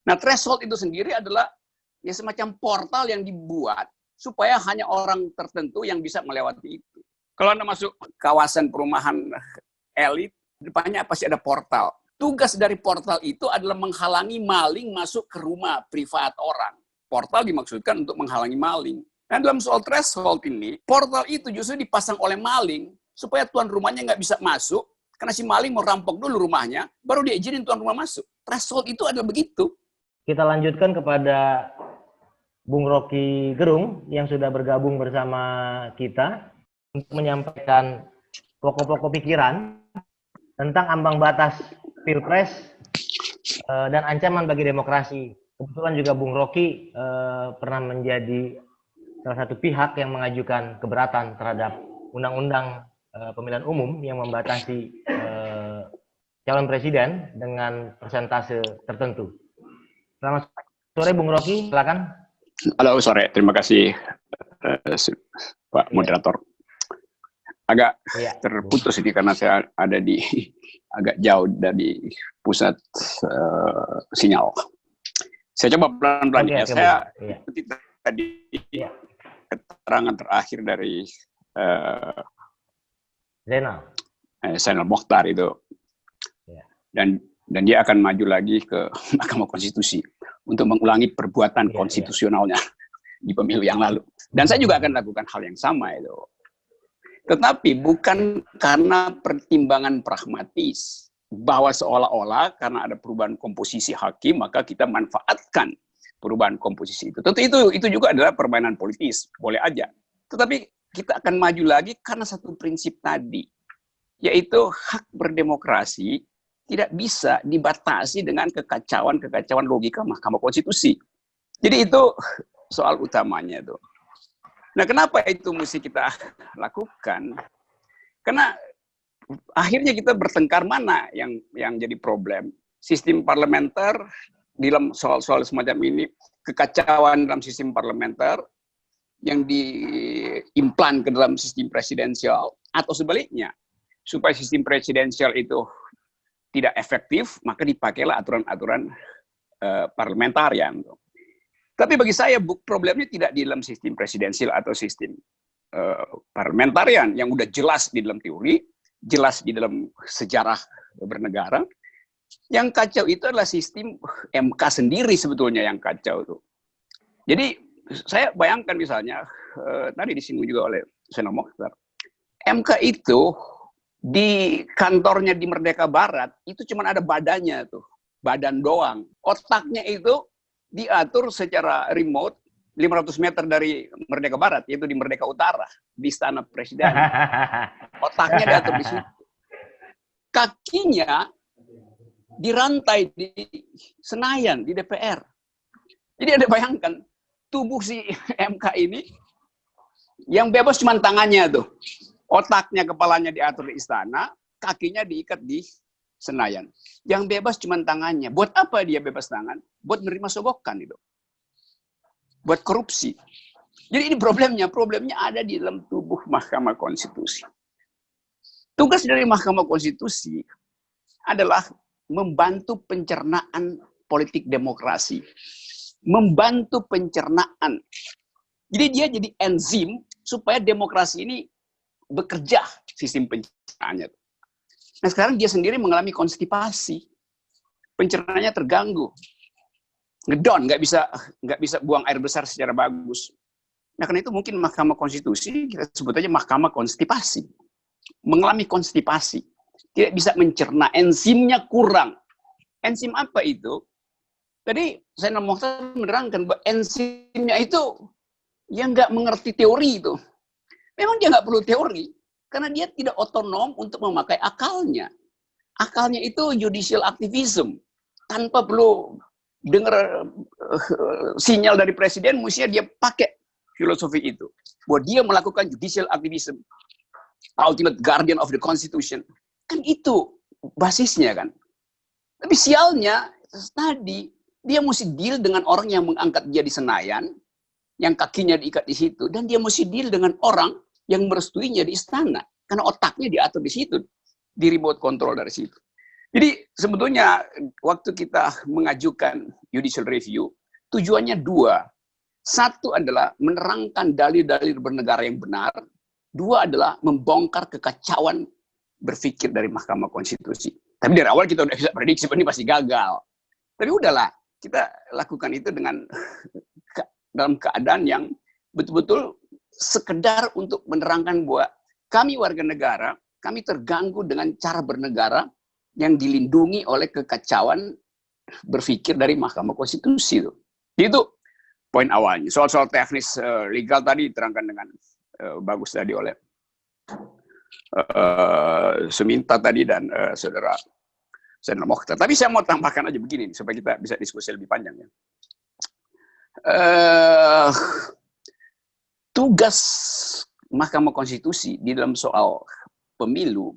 Nah, threshold itu sendiri adalah ya semacam portal yang dibuat supaya hanya orang tertentu yang bisa melewati itu. Kalau Anda masuk kawasan perumahan elit, depannya pasti ada portal. Tugas dari portal itu adalah menghalangi maling masuk ke rumah privat orang. Portal dimaksudkan untuk menghalangi maling. Dan dalam soal threshold ini, portal itu justru dipasang oleh maling supaya tuan rumahnya nggak bisa masuk, karena si maling mau rampok dulu rumahnya, baru dia izinin tuan rumah masuk. Threshold itu adalah begitu. Kita lanjutkan kepada Bung Rocky Gerung yang sudah bergabung bersama kita untuk menyampaikan pokok-pokok pikiran tentang ambang batas Pilpres dan ancaman bagi demokrasi. Kebetulan juga Bung Rocky pernah menjadi salah satu pihak yang mengajukan keberatan terhadap undang-undang pemilihan umum yang membatasi calon presiden dengan persentase tertentu. Selamat sore Bung Rocky, silakan. Halo, sore. Terima kasih Pak Moderator. Agak terputus ini karena saya ada di agak jauh dari pusat sinyal. Saya coba pelan-pelan ya. Saya ikuti tadi keterangan terakhir dari Zainal Mokhtar itu, dan dia akan maju lagi ke Mahkamah Konstitusi untuk mengulangi perbuatan konstitusionalnya di pemilu yang lalu. Dan saya juga akan lakukan hal yang sama itu. Tetapi bukan karena pertimbangan pragmatis, bahwa seolah-olah karena ada perubahan komposisi hakim, maka kita manfaatkan perubahan komposisi itu. Tentu itu juga adalah permainan politis, boleh aja. Tetapi kita akan maju lagi karena satu prinsip tadi, yaitu hak berdemokrasi tidak bisa dibatasi dengan kekacauan logika Mahkamah Konstitusi. Jadi itu soal utamanya itu. Nah, kenapa itu mesti kita lakukan? Karena akhirnya kita bertengkar mana yang jadi problem. Sistem parlementer dalam soal-soal semacam ini, kekacauan dalam sistem parlementer yang diimplan ke dalam sistem presidensial, atau sebaliknya, supaya sistem presidensial itu tidak efektif, maka dipakailah aturan-aturan parlementarian. Tapi bagi saya problemnya tidak di dalam sistem presidensial atau sistem parlementarian yang udah jelas di dalam teori, jelas di dalam sejarah bernegara. Yang kacau itu adalah sistem MK sendiri sebetulnya yang kacau itu. Jadi saya bayangkan misalnya, tadi disinggung juga oleh Zainal Mokhtar, MK itu di kantornya di Merdeka Barat itu cuma ada badannya tuh, badan doang. Otaknya itu diatur secara remote 500 meter dari Merdeka Barat, yaitu di Merdeka Utara, di Istana Presiden. Otaknya diatur di situ. Kakinya dirantai di Senayan, di DPR. Jadi Anda bayangkan, tubuh si MK ini yang bebas cuma tangannya tuh. Otaknya, kepalanya diatur di istana, kakinya diikat di Senayan. Yang bebas cuma tangannya. Buat apa dia bebas tangan? Buat menerima sogokan itu. Buat korupsi. Jadi ini problemnya ada di dalam tubuh Mahkamah Konstitusi. Tugas dari Mahkamah Konstitusi adalah membantu pencernaan politik demokrasi. Membantu pencernaan. Jadi dia jadi enzim supaya demokrasi ini bekerja, sistem pencernaannya. Nah, sekarang dia sendiri mengalami konstipasi. Pencernaannya terganggu. Ngedon, nggak bisa buang air besar secara bagus. Nah, karena itu mungkin Mahkamah Konstitusi, kita sebut aja Mahkamah Konstipasi. Mengalami konstipasi. Tidak bisa mencerna, enzimnya kurang. Enzim apa itu? Tadi saya mau menerangkan bahwa enzimnya itu yang nggak mengerti teori itu. Memang dia nggak perlu teori, karena dia tidak otonom untuk memakai akalnya. Akalnya itu judicial activism. Tanpa perlu dengar sinyal dari presiden, mestinya dia pakai filosofi itu. Bahwa dia melakukan judicial activism. Ultimate guardian of the constitution. Kan itu basisnya kan. Tapi sialnya, tadi, dia mesti deal dengan orang yang mengangkat dia di Senayan, yang kakinya diikat di situ, dan dia mesti deal dengan orang yang merestuinya di istana, karena otaknya diatur di situ, di remote control dari situ. Jadi sebetulnya waktu kita mengajukan judicial review, tujuannya dua. Satu adalah menerangkan dalil-dalil bernegara yang benar. Dua adalah membongkar kekacauan berpikir dari Mahkamah Konstitusi. Tapi dari awal kita udah bisa prediksi ini pasti gagal. Tapi udahlah, kita lakukan itu dengan dalam keadaan yang betul-betul sekedar untuk menerangkan bahwa kami warga negara, kami terganggu dengan cara bernegara yang dilindungi oleh kekacauan berpikir dari Mahkamah Konstitusi. Itu poin awalnya. Soal-soal teknis legal tadi diterangkan dengan bagus tadi oleh Suminta tadi dan saudara Mokhtar. Tapi saya mau tambahkan aja begini supaya kita bisa diskusi lebih panjang ya. Tugas Mahkamah Konstitusi di dalam soal pemilu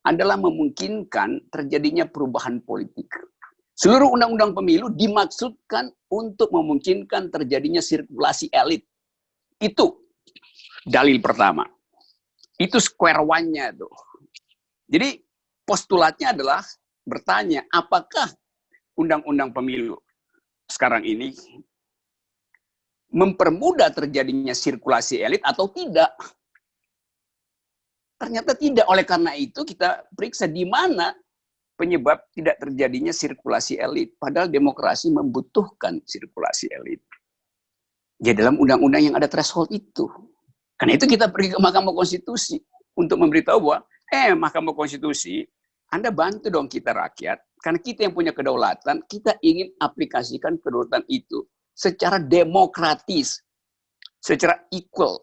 adalah memungkinkan terjadinya perubahan politik. Seluruh undang-undang pemilu dimaksudkan untuk memungkinkan terjadinya sirkulasi elit. Itu dalil pertama. Itu square one-nya tuh. Jadi postulatnya adalah bertanya, apakah undang-undang pemilu sekarang ini mempermudah terjadinya sirkulasi elit atau tidak? Ternyata tidak. Oleh karena itu kita periksa di mana penyebab tidak terjadinya sirkulasi elit. Padahal demokrasi membutuhkan sirkulasi elit. Ya dalam undang-undang yang ada threshold itu. Karena itu kita pergi ke Mahkamah Konstitusi untuk memberitahu bahwa, Mahkamah Konstitusi, Anda bantu dong kita rakyat. Karena kita yang punya kedaulatan, kita ingin aplikasikan kedaulatan itu secara demokratis, secara equal.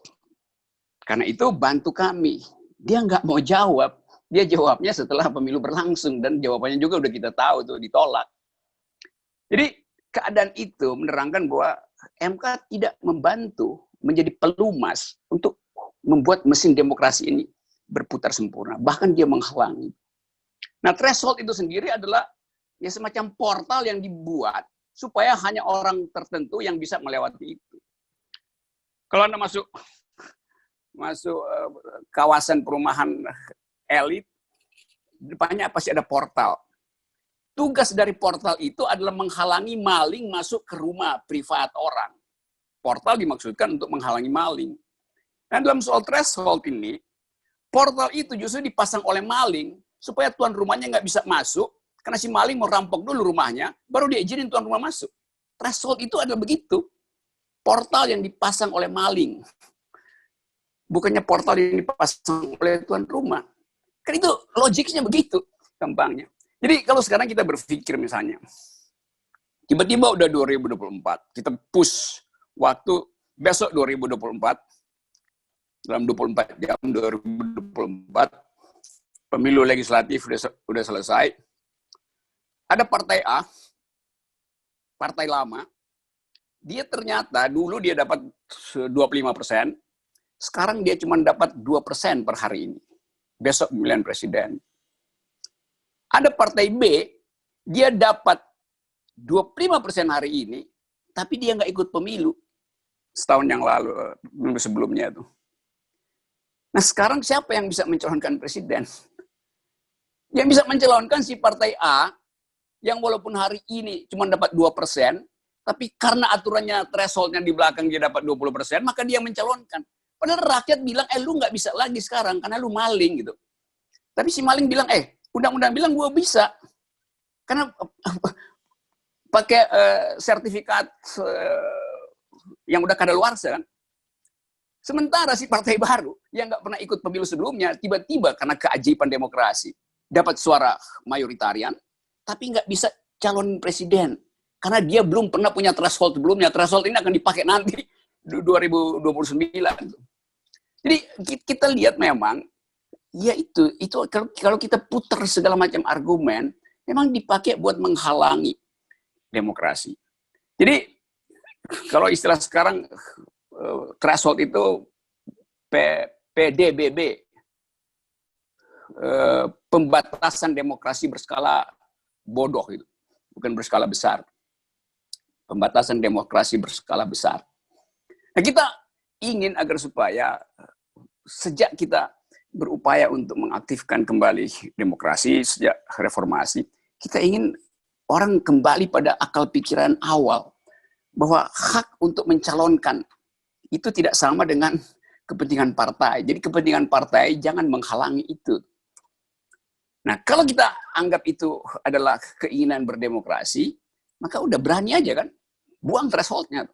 Karena itu bantu kami. Dia nggak mau jawab. Dia jawabnya setelah pemilu berlangsung. Dan jawabannya juga udah kita tahu tuh, ditolak. Jadi keadaan itu menerangkan bahwa MK tidak membantu menjadi pelumas untuk membuat mesin demokrasi ini berputar sempurna. Bahkan dia menghalangi. Nah, threshold itu sendiri adalah ya semacam portal yang dibuat supaya hanya orang tertentu yang bisa melewati itu. Kalau Anda masuk kawasan perumahan elit, depannya pasti ada portal. Tugas dari portal itu adalah menghalangi maling masuk ke rumah privat orang. Portal dimaksudkan untuk menghalangi maling. Nah, dalam soal threshold ini, portal itu justru dipasang oleh maling supaya tuan rumahnya nggak bisa masuk, karena si maling mau rampok dulu rumahnya, baru dia izinin tuan rumah masuk. Threshold itu adalah begitu. Portal yang dipasang oleh maling. Bukannya portal yang dipasang oleh tuan rumah. Kan itu logiknya begitu, gampangnya. Jadi kalau sekarang kita berpikir misalnya, tiba-tiba udah 2024, kita push waktu besok 2024, dalam 24 jam 2024, pemilu legislatif udah selesai. Ada partai A, partai lama, dia ternyata dulu dia dapat 25%, sekarang dia cuma dapat 2% per hari ini. Besok pemilihan presiden. Ada partai B, dia dapat 25% hari ini, tapi dia nggak ikut pemilu. Setahun yang lalu, sebelumnya tuh. Nah sekarang siapa yang bisa mencalonkan presiden? Yang bisa mencalonkan si partai A, yang walaupun hari ini cuma dapat 2%, tapi karena aturannya thresholdnya di belakang dia dapat 20%, maka dia mencalonkan. Padahal rakyat bilang, lu nggak bisa lagi sekarang, karena lu maling gitu. Tapi si maling bilang, undang-undang bilang gue bisa. Karena pakai sertifikat yang udah kadaluarsa kan. Sementara si partai baru yang nggak pernah ikut pemilu sebelumnya, tiba-tiba karena keajaiban demokrasi, dapat suara mayoritarian, tapi nggak bisa calon presiden. Karena dia belum pernah punya threshold sebelumnya. Threshold ini akan dipakai nanti 2029. Jadi kita lihat memang, ya itu kalau kita putar segala macam argumen, memang dipakai buat menghalangi demokrasi. Jadi kalau istilah sekarang threshold itu PDBB, pembatasan demokrasi berskala bodoh itu, bukan berskala besar. Pembatasan demokrasi berskala besar. Nah, kita ingin agar supaya sejak kita berupaya untuk mengaktifkan kembali demokrasi sejak reformasi, kita ingin orang kembali pada akal pikiran awal, bahwa hak untuk mencalonkan itu tidak sama dengan kepentingan partai. Jadi kepentingan partai jangan menghalangi itu. Nah, kalau kita anggap itu adalah keinginan berdemokrasi, maka udah berani aja kan, buang threshold-nya.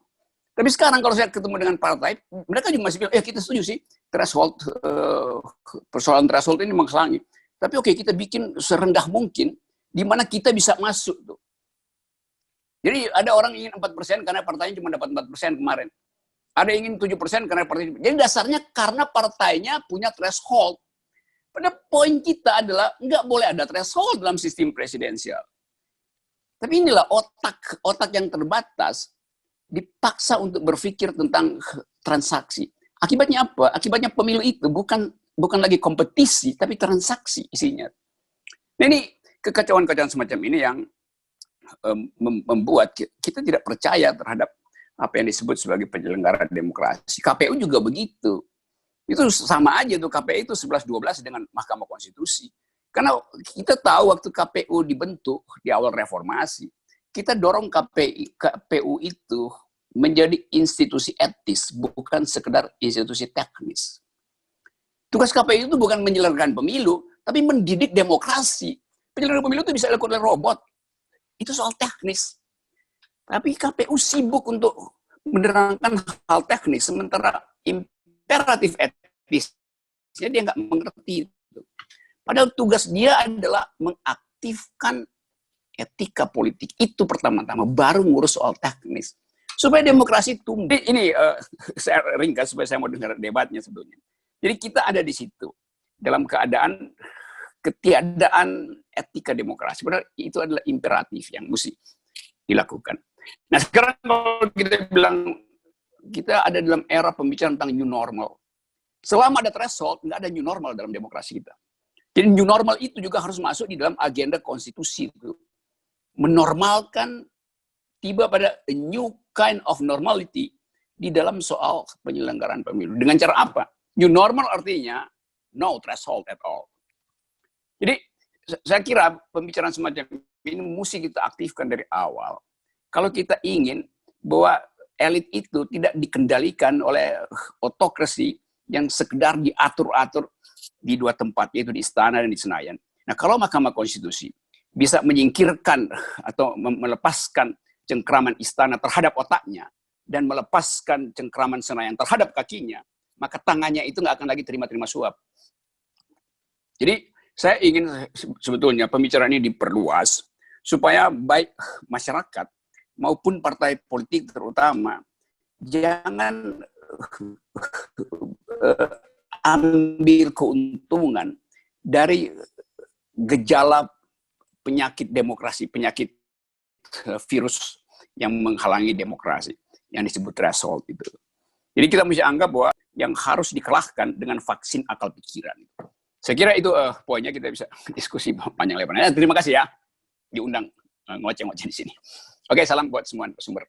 Tapi sekarang kalau saya ketemu dengan partai, mereka juga masih bilang, kita setuju sih, threshold, persoalan threshold ini menghalangi. Tapi oke, kita bikin serendah mungkin, di mana kita bisa masuk tuh. Jadi ada orang ingin 4% karena partainya cuma dapat 4% kemarin. Ada yang ingin 7% karena partainya. Jadi dasarnya karena partainya punya threshold. Pada poin kita adalah nggak boleh ada threshold dalam sistem presidensial. Tapi inilah otak yang terbatas dipaksa untuk berpikir tentang transaksi. Akibatnya apa? Akibatnya pemilu itu bukan lagi kompetisi, tapi transaksi isinya. Nah, ini kekacauan-kekacauan semacam ini yang membuat kita tidak percaya terhadap apa yang disebut sebagai penyelenggara demokrasi. KPU juga begitu. Itu sama aja tuh, KPU itu 11-12 dengan Mahkamah Konstitusi. Karena kita tahu waktu KPU dibentuk di awal reformasi, kita dorong KPU itu menjadi institusi etis, bukan sekedar institusi teknis. Tugas KPU itu bukan menyelenggarakan pemilu, tapi mendidik demokrasi. Penyelenggaraan pemilu itu bisa dilakukan oleh robot. Itu soal teknis. Tapi KPU sibuk untuk menerangkan hal teknis, sementara imperatif etisnya dia nggak mengerti. Padahal tugas dia adalah mengaktifkan etika politik. Itu pertama-tama, baru ngurus soal teknis. Supaya demokrasi tumbuh. Ini saya ringkas supaya saya mau dengar debatnya sebetulnya. Jadi kita ada di situ. Dalam keadaan ketiadaan etika demokrasi. Padahal itu adalah imperatif yang mesti dilakukan. Nah sekarang kalau kita bilang, kita ada dalam era pembicaraan tentang new normal. Selama ada threshold, nggak ada new normal dalam demokrasi kita. Jadi new normal itu juga harus masuk di dalam agenda konstitusi itu. Menormalkan, tiba pada a new kind of normality di dalam soal penyelenggaraan pemilu. Dengan cara apa? New normal artinya no threshold at all. Jadi saya kira pembicaraan semacam ini mesti kita aktifkan dari awal. Kalau kita ingin bahwa elit itu tidak dikendalikan oleh autokrasi yang sekedar diatur-atur di dua tempat, yaitu di Istana dan di Senayan. Nah, kalau Mahkamah Konstitusi bisa menyingkirkan atau melepaskan cengkraman Istana terhadap otaknya dan melepaskan cengkraman Senayan terhadap kakinya, maka tangannya itu nggak akan lagi terima-terima suap. Jadi saya ingin sebetulnya pembicaraan ini diperluas supaya baik masyarakat maupun partai politik terutama jangan ambil keuntungan dari gejala penyakit demokrasi, penyakit virus yang menghalangi demokrasi yang disebut threshold itu. Jadi kita mesti anggap bahwa yang harus dikalahkan dengan vaksin akal pikiran. Saya kira itu poinnya, kita bisa diskusi panjang lebar. Terima kasih ya diundang ngoceh-ngoceh di sini. Oke, salam buat semua sumber.